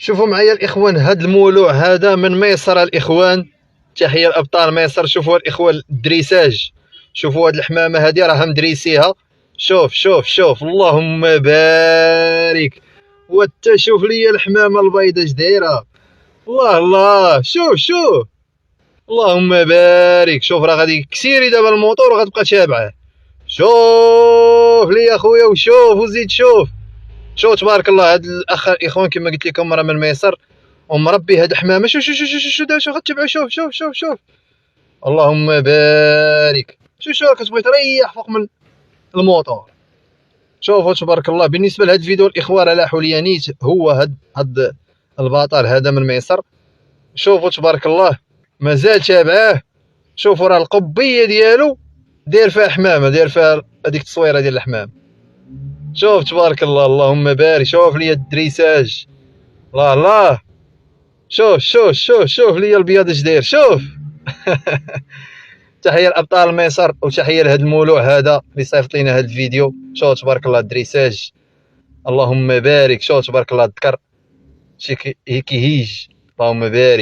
شوفوا معايا الاخوان، هاد المولوع هذا من ميسر الاخوان. تحيه لابطال ميسر. شوفوا الاخوان الدريساج، شوفوا هاد الحمامه هادي راها مدريسيها. شوف شوف شوف، اللهم بارك. وانت شوف لي الحمامه البيضاء اش دايره. الله الله، شوف شوف، اللهم بارك. شوف راه غادي كسيري دابا الموطور وغتبقى تابعه. شوف لي اخويا وشوف وزيد شوف. شوف تبارك الله. هاد الاخ الاخوان كما قلت لكم راه من ميسر ومربي هاد الحمامه. شوف شوف شوف شوف شوف دابا شوف غتبعوا. شوف شوف شوف شوف، اللهم بارك. شوف شوف كتبغي تريح فوق من الموطور. شوفوا تبارك الله. بالنسبه لهاد الفيديو الاخوان راه لاحوا ليا نيت هو هاد البطل هذا من ميسر. شوفوا تبارك الله مازال تابعاه. شوفوا راه القبيه ديالو داير فيها حمامه، داير فيها هذيك التصويره ديال الحمام. شوف تبارك الله، اللهم بارك. شوف لي الدريساج، الله الله. شوف شوف شوف شوف لي البياض اش داير. شوف تحيه لابطال مصر وتحيه لهذا المولوع هذا اللي صيفط لينا هذا الفيديو. شوف تبارك الله الدريساج، اللهم بارك. شوف تبارك الله الذكر شي كيهيج، اللهم بارك.